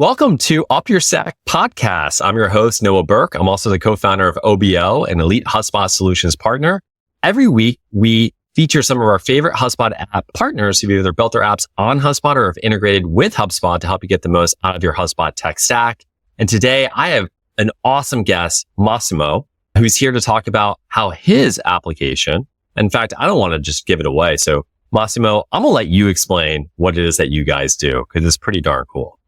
Welcome to UpYourStack podcast. I'm your host, Noah Burke. I'm also the co-founder of OBO, an elite HubSpot solutions partner. Every week, we feature some of our favorite HubSpot app partners who've either built their apps on HubSpot or have integrated with HubSpot to help you get the most out of your HubSpot tech stack. And today, I have an awesome guest, Massimo, who's here to talk about how his application, in fact, I don't want to just give it away. So Massimo, I'm going to let you explain what it is that you guys do because it's pretty darn cool.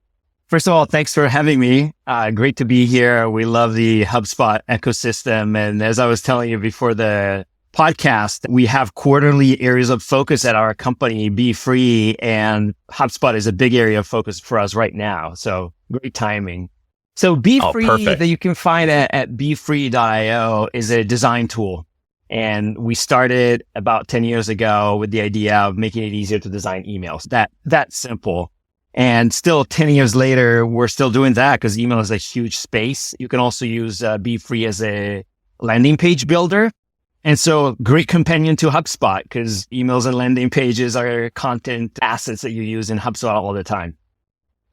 First of all, thanks for having me. Great to be here. We love the HubSpot ecosystem. And as I was telling you before the podcast, we have quarterly areas of focus at our company, Beefree, and HubSpot is a big area of focus for us right now. So great timing. So Beefree that you can find at beefree.io is a design tool. And we started about 10 years ago with the idea of making it easier to design emails. That simple. And still 10 years later, we're still doing that because email is a huge space. You can also use Beefree as a landing page builder. And so great companion to HubSpot because emails and landing pages are content assets that you use in HubSpot all the time.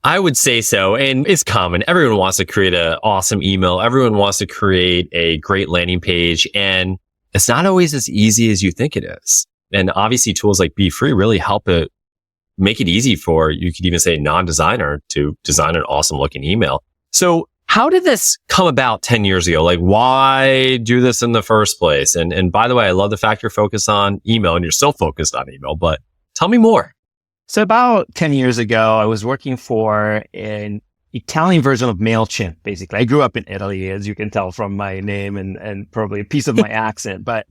I would say so. And it's common. Everyone wants to create an awesome email. Everyone wants to create a great landing page. And it's not always as easy as you think it is. And obviously tools like Beefree really help it make it easy for, you could even say, non-designer to design an awesome looking email. So how did this come about 10 years ago? Like, why do this in the first place? And by the way, I love the fact you're focused on email and you're still focused on email, but tell me more. So about 10 years ago, I was working for an Italian version of MailChimp, basically. I grew up in Italy, as you can tell from my name and probably a piece of my accent. But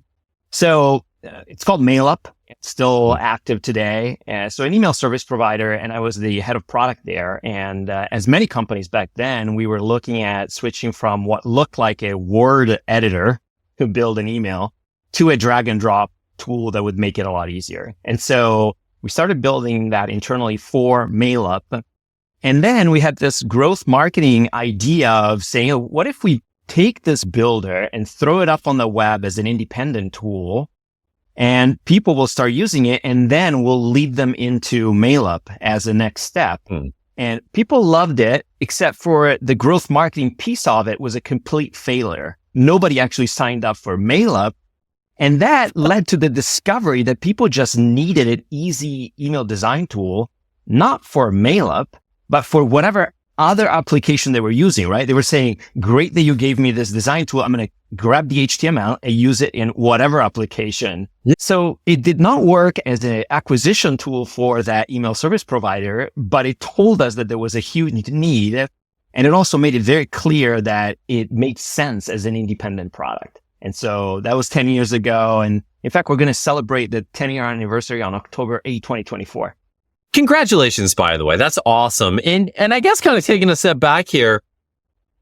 so it's called MailUp. It's still active today. So an email service provider, and I was the head of product there. And as many companies back then, we were looking at switching from what looked like a Word editor to build an email to a drag and drop tool that would make it a lot easier. And so we started building that internally for MailUp. And then we had this growth marketing idea of saying, what if we take this builder and throw it up on the web as an independent tool? And people will start using it, and then we'll lead them into MailUp as a next step. And people loved it, except for the growth marketing piece of it was a complete failure. Nobody actually signed up for MailUp. And that led to the discovery that people just needed an easy email design tool, not for MailUp, but for whatever other application they were using, right? They were saying, great that you gave me this design tool. I'm going to grab the HTML and use it in whatever application. So it did not work as an acquisition tool for that email service provider, but it told us that there was a huge need. And it also made it very clear that it made sense as an independent product. And so that was 10 years ago. And in fact, we're going to celebrate the 10-year anniversary on October 8, 2024. Congratulations, by the way. That's awesome. And I guess kind of taking a step back here,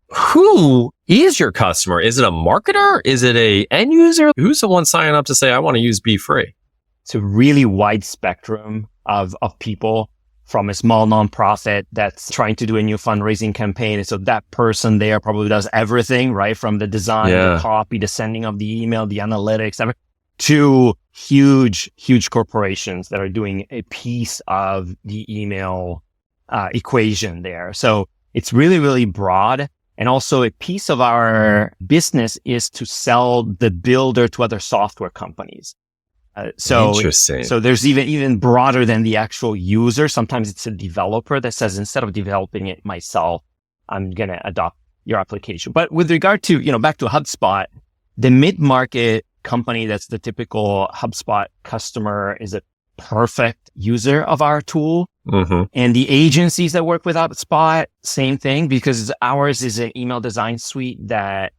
who is your customer? Is it a marketer? Is it a end user? Who's the one signing up to say, I want to use Beefree? It's a really wide spectrum of people, from a small nonprofit that's trying to do a new fundraising campaign. And so that person there probably does everything, right? From the design, the copy, the sending of the email, the analytics, everything, to huge corporations that are doing a piece of the email equation there. So it's really broad. And also a piece of our business is to sell the builder to other software companies. Interesting. So there's even broader than the actual user. Sometimes it's a developer that says, instead of developing it myself, I'm going to adopt your application. But with regard to, back to HubSpot, the mid-market company that's the typical HubSpot customer is a perfect user of our tool. And the agencies that work with HubSpot, same thing, because ours is an email design suite that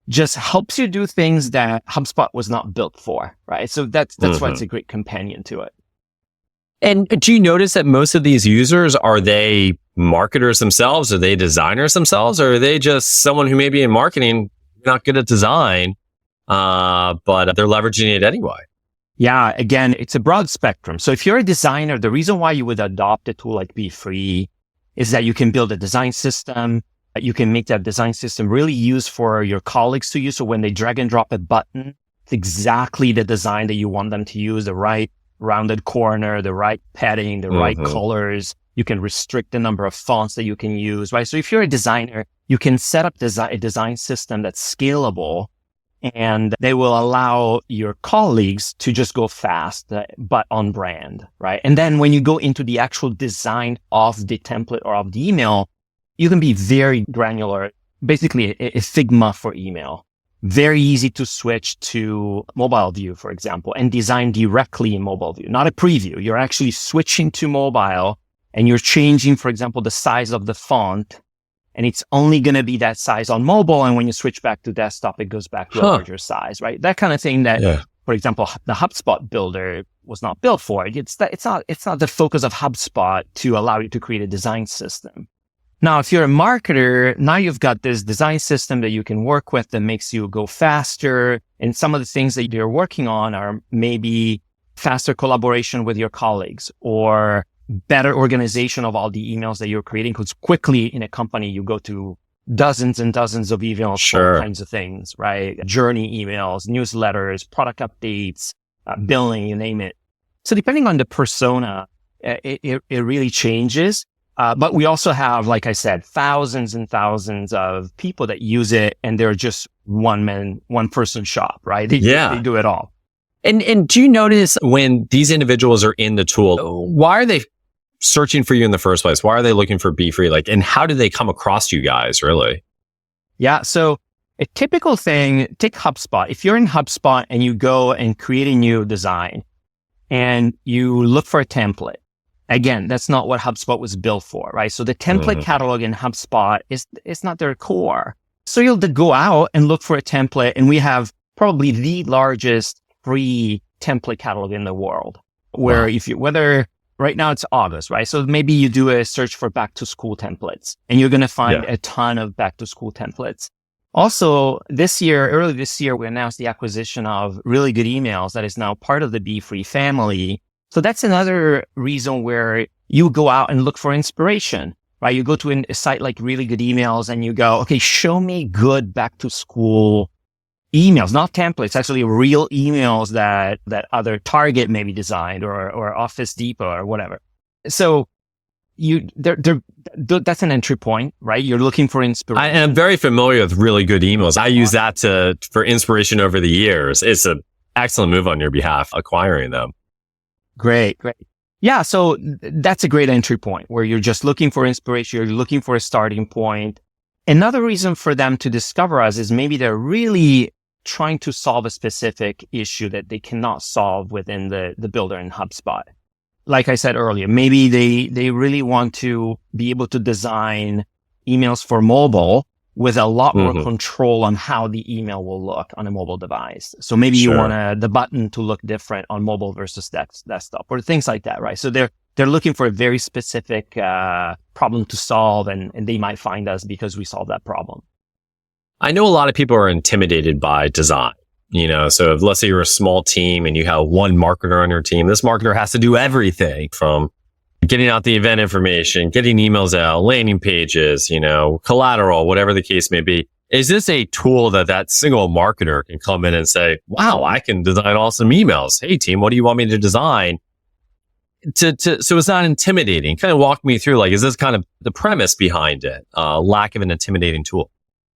just helps you do things that HubSpot was not built for, right? So that's why it's a great companion to it. And do you notice that most of these users, are they marketers themselves? Are they designers themselves? Or are they just someone who may be in marketing, not good at design, but they're leveraging it anyway? Yeah, again, it's a broad spectrum. So if you're a designer, the reason why you would adopt a tool like Beefree is that you can build a design system. You can make that design system really used for your colleagues to use. So when they drag and drop a button, it's exactly the design that you want them to use, the right rounded corner, the right padding, the right colors. You can restrict the number of fonts that you can use, right? So if you're a designer, you can set up a design system that's scalable, and they will allow your colleagues to just go fast, but on brand, right? And then when you go into the actual design of the template or of the email, you can be very granular, basically a Figma for email. Very easy to switch to mobile view, for example, and design directly in mobile view, not a preview. You're actually switching to mobile and you're changing, for example, the size of the font, and it's only going to be that size on mobile. And when you switch back to desktop, it goes back to a larger size, right? That kind of thing that, for example, the HubSpot builder was not built for. It's not the focus of HubSpot to allow you to create a design system. Now, if you're a marketer, now you've got this design system that you can work with that makes you go faster. And some of the things that you're working on are maybe faster collaboration with your colleagues or better organization of all the emails that you're creating. Because quickly in a company, you go to dozens and dozens of emails for all kinds of things, right? Journey emails, newsletters, product updates, billing, you name it. So depending on the persona, it really changes. But we also have, like I said, thousands and thousands of people that use it, and they're just one person shop, right? They do it all. And do you notice when these individuals are in the tool, why are they searching for you in the first place? Why are they looking for Beefree? And how do they come across you guys, really? Yeah. So a typical thing, take HubSpot. If you're in HubSpot and you go and create a new design and you look for a template, again, that's not what HubSpot was built for, right? So the template catalog in HubSpot is not their core. So you'll go out and look for a template, and we have probably the largest free template catalog in the world. Where whether right now it's August, right? So maybe you do a search for back to school templates, and you're going to find a ton of back to school templates. Also, early this year, we announced the acquisition of Really Good Emails that is now part of the Beefree family. So that's another reason where you go out and look for inspiration, right? You go to a site like Really Good Emails and you go, okay, show me good back to school emails, not templates, actually real emails that other Target maybe designed or Office Depot or whatever. So that's an entry point, right? You're looking for inspiration. I'm very familiar with Really Good Emails. I use that for inspiration over the years. It's an excellent move on your behalf, acquiring them. Great. Yeah. So that's a great entry point where you're just looking for inspiration. You're looking for a starting point. Another reason for them to discover us is maybe they're really trying to solve a specific issue that they cannot solve within the builder in HubSpot. Like I said earlier, maybe they really want to be able to design emails for mobile with a lot more control on how the email will look on a mobile device. So maybe you want the button to look different on mobile versus desktop or things like that, right? So they're looking for a very specific problem to solve, and they might find us because we solve that problem. I know a lot of people are intimidated by design. So if, let's say you're a small team and you have one marketer on your team, this marketer has to do everything from getting out the event information, getting emails out, landing pages, collateral, whatever the case may be. Is this a tool that single marketer can come in and say, wow, I can design awesome emails. Hey team, what do you want me to design? So it's not intimidating. Kind of walk me through, is this kind of the premise behind it? Lack of an intimidating tool.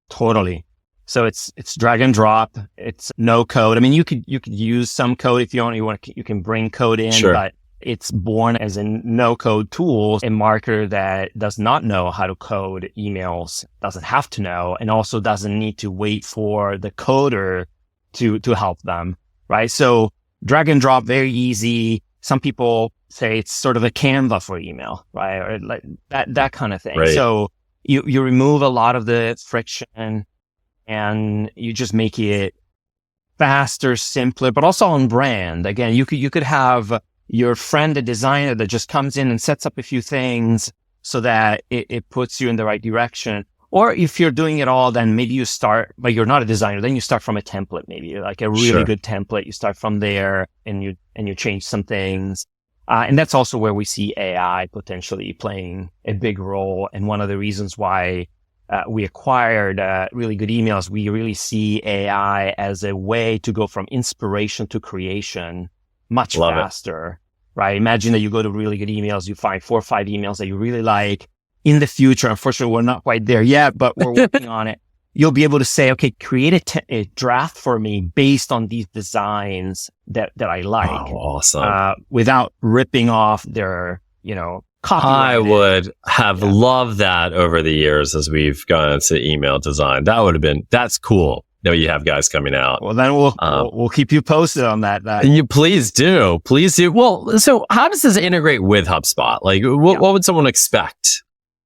Totally. So it's drag and drop. It's no code. I mean, you could use some code if you want. You can bring code in, but it's born as a no code tool. A marketer that does not know how to code emails doesn't have to know, and also doesn't need to wait for the coder to help them, right? So drag and drop, very easy. Some people say it's sort of a Canva for email, right? Or like that kind of thing. Right. So you remove a lot of the friction and you just make it faster, simpler, but also on brand. Again, you could have your friend, the designer, that just comes in and sets up a few things so that it puts you in the right direction. Or if you're doing it all, then maybe you start, but you're not a designer, then you start from a template, maybe like a really good template. You start from there and you change some things. And that's also where we see AI potentially playing a big role. And one of the reasons why we acquired Really Good Emails, we really see AI as a way to go from inspiration to creation much faster. right? Imagine that you go to really good emails, you find 4 or 5 emails that you really like. In the future, unfortunately, we're not quite there yet, but we're working on it. You'll be able to say, okay, create a draft for me based on these designs that I like. Oh, awesome. Without ripping off their, copyright. I would have loved that over the years as we've gone into email design. That's cool that you have guys coming out. Well, then we'll keep you posted on that. You please do. Please do. Well, so how does this integrate with HubSpot? Like what would someone expect?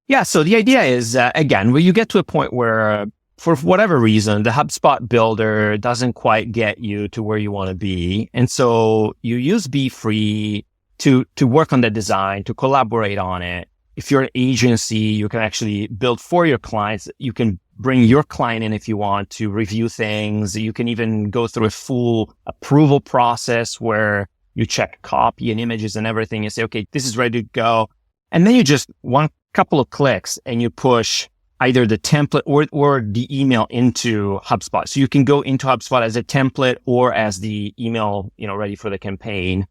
Yeah. So the idea is, again, when you get to a point where for whatever reason, the HubSpot builder doesn't quite get you to where you want to be. And so you use Beefree to work on the design, to collaborate on it. If you're an agency, you can actually build for your clients. You can bring your client in if you want to review things. You can even go through a full approval process where you check copy and images and everything. You say, okay, this is ready to go. And then you just one couple of clicks and you push either the template or the email into HubSpot. So you can go into HubSpot as a template or as the email, ready for the campaign.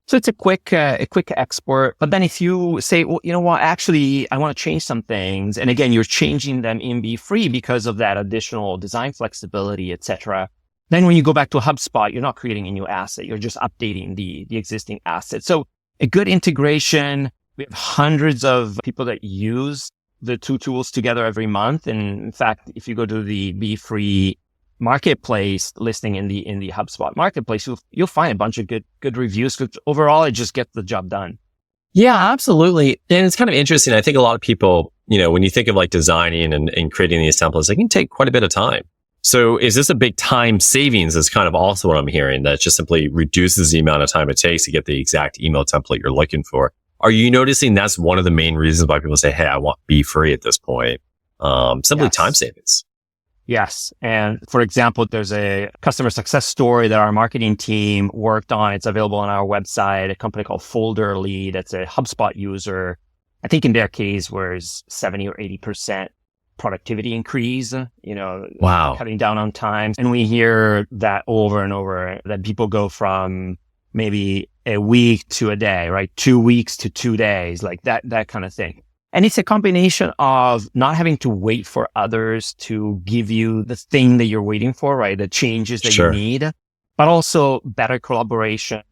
So it's a quick export. But then if you say, well, you know what, actually, I want to change some things. And again, you're changing them in Beefree because of that additional design flexibility, etc. Then when you go back to HubSpot, you're not creating a new asset. You're just updating the existing asset. So a good integration. We have hundreds of people that use the two tools together every month. And in fact, if you go to the Beefree marketplace listing in the HubSpot marketplace, you'll find a bunch of good reviews. Because overall, it just gets the job done. Yeah, absolutely. And it's kind of interesting. I think a lot of people, when you think of like designing and creating these templates, they can take quite a bit of time. So is this a big time savings is kind of also what I'm hearing, that just simply reduces the amount of time it takes to get the exact email template you're looking for. Are you noticing that's one of the main reasons why people say, hey, I want Beefree at this point? Simply time savings. Yes. And for example, there's a customer success story that our marketing team worked on. It's available on our website, a company called Folder Lead. That's a HubSpot user. I think in their case was 70 or 80% productivity increase, Wow. Cutting down on time. And we hear that over and over, that people go from maybe a week to a day, right? 2 weeks to 2 days, like that kind of thing. And it's a combination of not having to wait for others to give you the thing that you're waiting for, right? The changes that you need, but also better collaboration.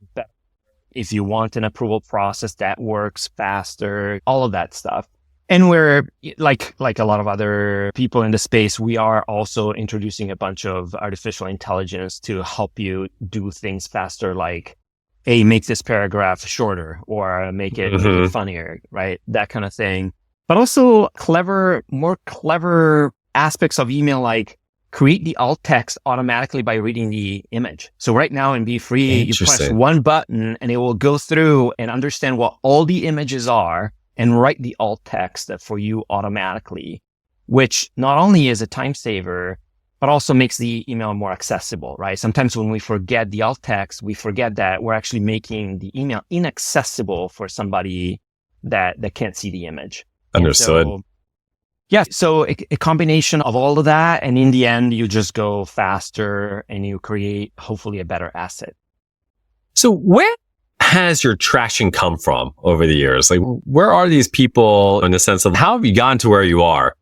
If you want an approval process that works faster, all of that stuff. And we're like a lot of other people in the space, we are also introducing a bunch of artificial intelligence to help you do things faster, like, hey, make this paragraph shorter or make it funnier, right? That kind of thing. But also more clever aspects of email, like create the alt text automatically by reading the image. So right now in Beefree, you press one button and it will go through and understand what all the images are and write the alt text for you automatically, which not only is a time saver, but also makes the email more accessible, right? Sometimes when we forget the alt text, we forget that we're actually making the email inaccessible for somebody that can't see the image. Understood. So a combination of all of that. And in the end, you just go faster and you create hopefully a better asset. So where has your traction come from over the years? Like, where are these people in the sense of how have you gotten to where you are?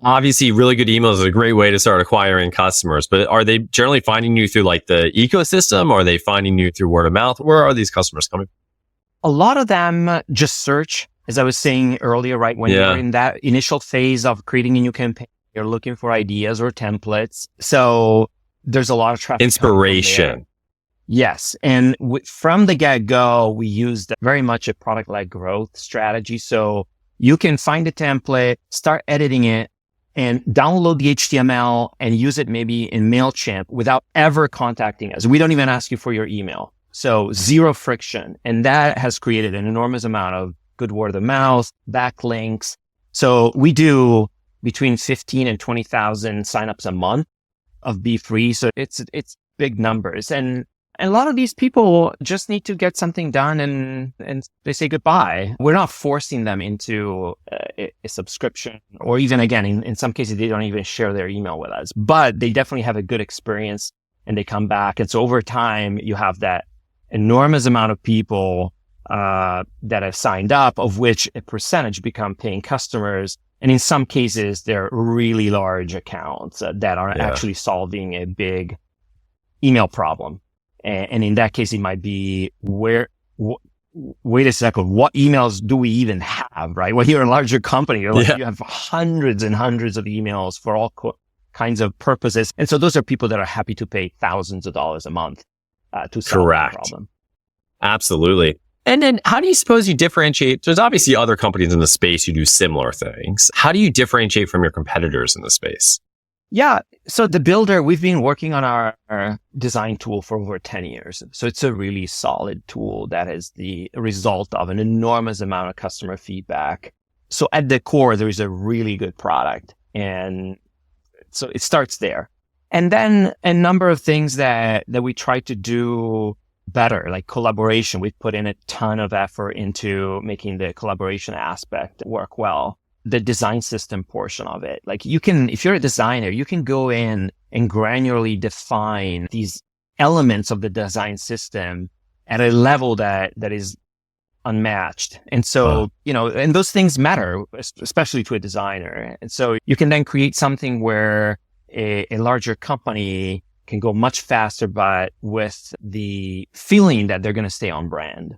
Obviously, really good emails is a great way to start acquiring customers, but are they generally finding you through like the ecosystem? Or are they finding you through word of mouth? Where are these customers coming from? A lot of them just search, as I was saying earlier, right? When you're in that initial phase of creating a new campaign, you're looking for ideas or templates. So there's a lot of traffic. Inspiration. Yes. And from the get-go, we used very much a product-led growth strategy. So you can find a template, start editing it, and download the HTML and use it maybe in MailChimp without ever contacting us. We don't even ask you for your email. So zero friction. And that has created an enormous amount of good word of mouth, backlinks. So we do between 15 and 20,000 signups a month of Beefree. So it's big numbers. And a lot of these people just need to get something done and they say goodbye. We're not forcing them into a subscription, or even again, in some cases, they don't even share their email with us, but they definitely have a good experience and they come back. And so over time, you have that enormous amount of people that have signed up, of which a percentage become paying customers. And in some cases, they're really large accounts that are actually solving a big email problem. And in that case, it might be wait a second, what emails do we even have, right? When you're a larger company, you have hundreds and hundreds of emails for all kinds of purposes. And so those are people that are happy to pay thousands of dollars a month to solve the problem. Absolutely. And then how do you suppose you differentiate? There's obviously other companies in the space who do similar things. How do you differentiate from your competitors in the space? Yeah. So the Builder, we've been working on our design tool for over 10 years. So it's a really solid tool that is the result of an enormous amount of customer feedback. So at the core, there is a really good product. And so it starts there. And then a number of things that we try to do better, like collaboration. We've put in a ton of effort into making the collaboration aspect work well. The design system portion of it. Like if you're a designer, you can go in and granularly define these elements of the design system at a level that is unmatched. And so, and those things matter, especially to a designer. And so you can then create something where a larger company can go much faster, but with the feeling that they're going to stay on brand.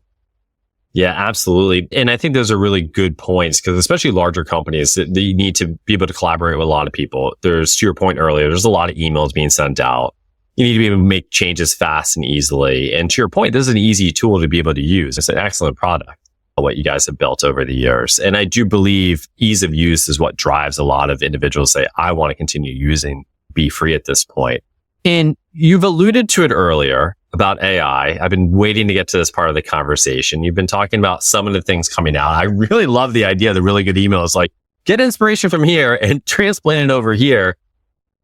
Yeah, absolutely. And I think those are really good points because especially larger companies, they need to be able to collaborate with a lot of people. There's, to your point earlier, there's a lot of emails being sent out. You need to be able to make changes fast and easily. And to your point, this is an easy tool to be able to use. It's an excellent product, what you guys have built over the years. And I do believe ease of use is what drives a lot of individuals to say, I want to continue using Beefree at this point. And you've alluded to it earlier about AI. I've been waiting to get to this part of the conversation. You've been talking about some of the things coming out. I really love the idea of the really good emails, like get inspiration from here and transplant it over here.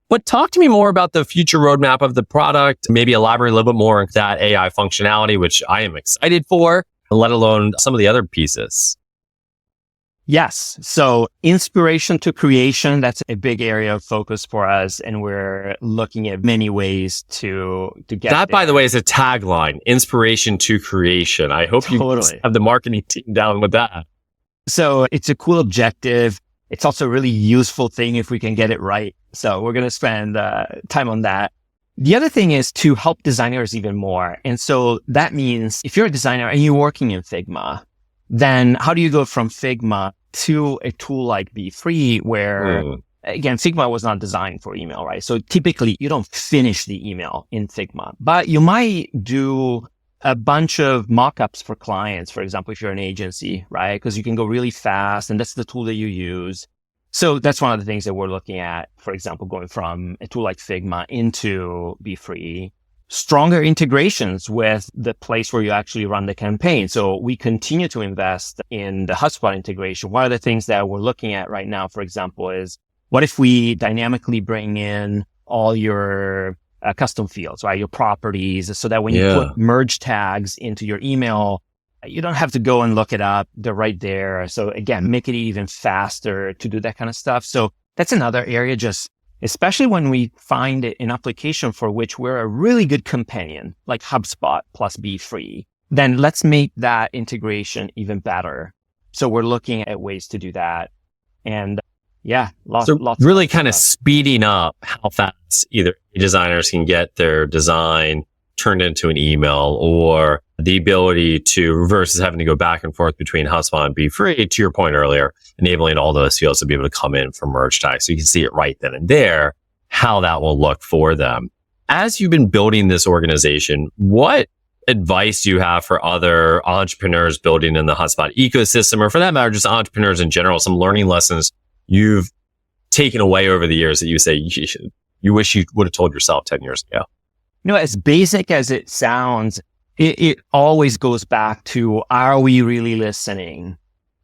But talk to me more about the future roadmap of the product, maybe elaborate a little bit more on that AI functionality, which I am excited for, let alone some of the other pieces. Yes. So inspiration to creation, that's a big area of focus for us. And we're looking at many ways to get that, there. By the way, is a tagline, inspiration to creation. I hope you have the marketing team down with that. So it's a cool objective. It's also a really useful thing if we can get it right. So we're going to spend time on that. The other thing is to help designers even more. And so that means if you're a designer and you're working in Figma, then how do you go from Figma to a tool like Beefree where, again, Figma was not designed for email, right? So typically you don't finish the email in Figma, but you might do a bunch of mockups for clients, for example, if you're an agency, right? Because you can go really fast and that's the tool that you use. So that's one of the things that we're looking at, for example, going from a tool like Figma into Beefree. Stronger integrations with the place where you actually run the campaign. So we continue to invest in the HubSpot integration. One of the things that we're looking at right now, for example, is what if we dynamically bring in all your custom fields, right? Your properties, so that when you put merge tags into your email, you don't have to go and look it up. They're right there. So again, make it even faster to do that kind of stuff. So that's another area, especially when we find an application for which we're a really good companion, like HubSpot plus Beefree, then let's make that integration even better. So we're looking at ways to do that. And lots really kind of speeding up how fast either designers can get their design turned into an email, or the ability to versus having to go back and forth between HubSpot and Beefree, to your point earlier, enabling all those fields to be able to come in from merge tags. So you can see it right then and there, how that will look for them. As you've been building this organization, what advice do you have for other entrepreneurs building in the HubSpot ecosystem, or for that matter, just entrepreneurs in general, some learning lessons you've taken away over the years that you say you wish you would have told yourself 10 years ago? As basic as it sounds, it always goes back to, are we really listening?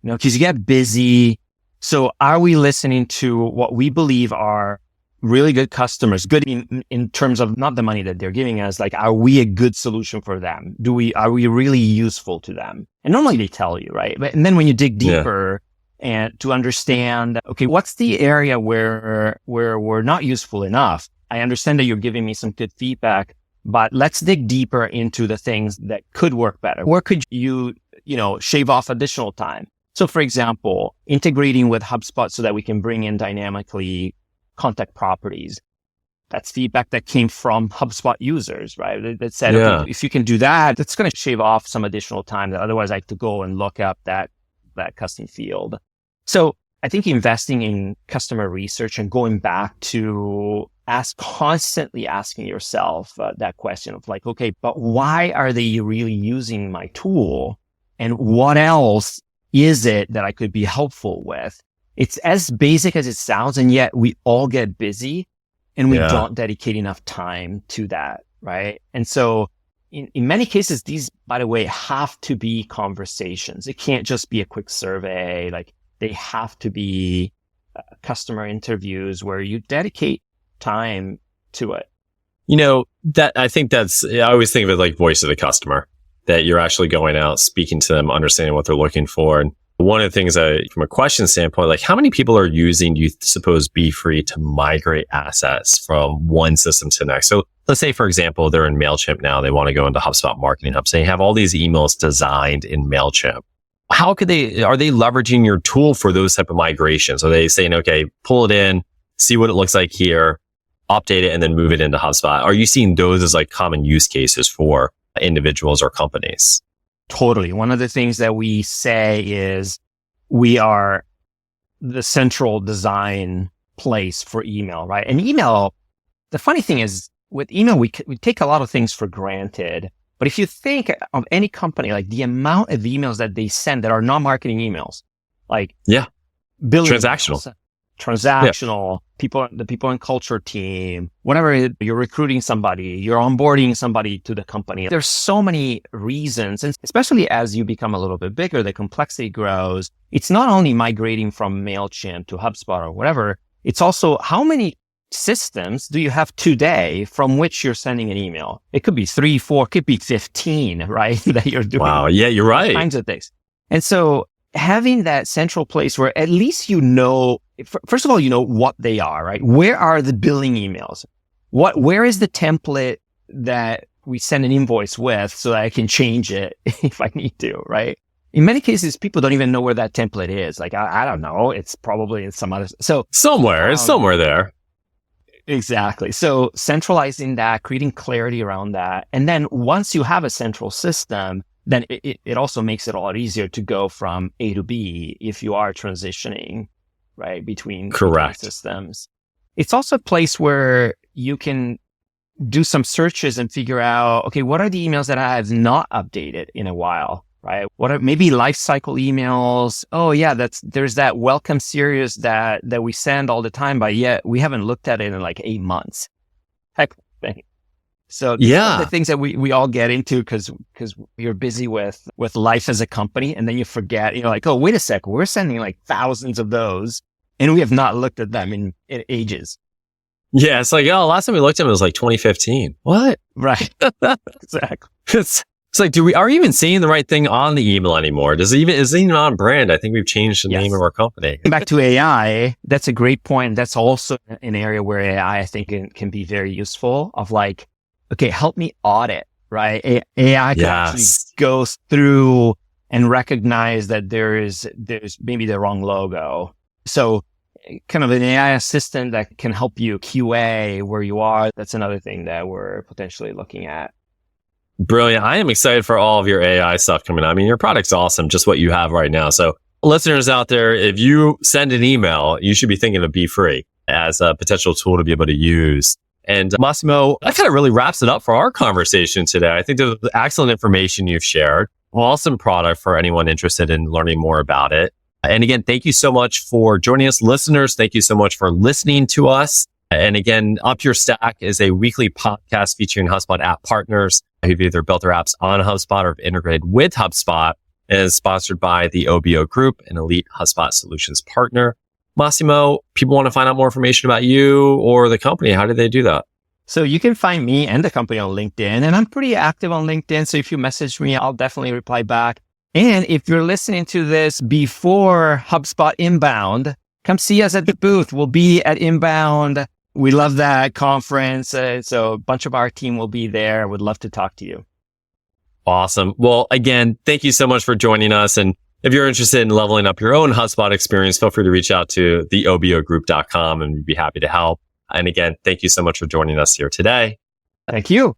Because you get busy. So are we listening to what we believe are really good customers, good in terms of not the money that they're giving us, like, are we a good solution for them? Are we really useful to them? And normally they tell you, right? And then when you dig deeper and to understand, okay, what's the area where we're not useful enough? I understand that you're giving me some good feedback, but let's dig deeper into the things that could work better. Where could you shave off additional time. So for example, integrating with HubSpot so that we can bring in dynamically contact properties. That's feedback that came from HubSpot users, right? That said, okay, if you can do that, that's going to shave off some additional time that otherwise I have to go and look up that custom field. So I think investing in customer research and going back to constantly asking yourself that question of like, okay, but why are they really using my tool? And what else is it that I could be helpful with? It's as basic as it sounds, and yet we all get busy and we don't dedicate enough time to that, right? And so in many cases, these, by the way, have to be conversations. It can't just be a quick survey. Like they have to be customer interviews where you dedicate time to it. I always think of it like voice of the customer, that you're actually going out, speaking to them, understanding what they're looking for. And one of the things from a question standpoint, like how many people are using, do you suppose, Beefree to migrate assets from one system to the next? So let's say, for example, they're in MailChimp now. They want to go into HubSpot Marketing Hub. So they have all these emails designed in MailChimp. Are they leveraging your tool for those type of migrations? Are they saying, okay, pull it in, see what it looks like here, update it, and then move it into HubSpot? Are you seeing those as like common use cases for individuals or companies? Totally. One of the things that we say is we are the central design place for email, right? And email, the funny thing is with email, we take a lot of things for granted. But if you think of any company, like the amount of emails that they send that are non-marketing emails, like billion transactional, the people in culture team, whenever you're recruiting somebody, you're onboarding somebody to the company. There's so many reasons, and especially as you become a little bit bigger, the complexity grows. It's not only migrating from MailChimp to HubSpot or whatever, it's also how many systems do you have today from which you're sending an email? It could be 3, 4, could be 15, right? That you're doing. Wow. Yeah, you're right. Kinds of things. And so having that central place where at least first of all, what they are, right? Where are the billing emails? Where is the template that we send an invoice with so that I can change it if I need to, right? In many cases, people don't even know where that template is. Like, I don't know. It's probably in some other, so. It's somewhere there. Exactly. So centralizing that, creating clarity around that. And then once you have a central system, then it also makes it a lot easier to go from A to B if you are transitioning, right, between systems. It's also a place where you can do some searches and figure out, okay, what are the emails that I have not updated in a while, right? What are maybe life cycle emails? Oh yeah, there's that welcome series that we send all the time, but yet we haven't looked at it in like 8 months. Heck thing. So the things that we all get into because you're busy with life as a company, and then you forget, like, oh, wait a sec, we're sending like thousands of those and we have not looked at them in ages. Yeah. It's like, oh, last time we looked at them, it was like 2015. What? Right. Exactly. It's like, are we even seeing the right thing on the email anymore? Is it even on brand? I think we've changed the name of our company. Back to AI, that's a great point. That's also an area where AI, I think, can be very useful of like, okay, help me audit, right? AI can actually go through and recognize that there's maybe the wrong logo. So kind of an AI assistant that can help you QA where you are. That's another thing that we're potentially looking at. Brilliant. I am excited for all of your AI stuff coming out. I mean, your product's awesome, just what you have right now. So listeners out there, if you send an email, you should be thinking of Beefree as a potential tool to be able to use. And Massimo, that kind of really wraps it up for our conversation today. I think there's excellent information you've shared. Awesome product for anyone interested in learning more about it. And again, thank you so much for joining us. Listeners, thank you so much for listening to us. And again, UpYourStack is a weekly podcast featuring HubSpot app partners who've either built their apps on HubSpot or have integrated with HubSpot, and is sponsored by the OBO Group, an elite HubSpot solutions partner. Massimo, people want to find out more information about you or the company. How do they do that? So you can find me and the company on LinkedIn, and I'm pretty active on LinkedIn. So if you message me, I'll definitely reply back. And if you're listening to this before HubSpot Inbound, come see us at the booth. We'll be at Inbound. We love that conference. So a bunch of our team will be there. Would love to talk to you. Awesome. Well, again, thank you so much for joining us. And if you're interested in leveling up your own HubSpot experience, feel free to reach out to theobogroup.com and we'd be happy to help. And again, thank you so much for joining us here today. Thank you.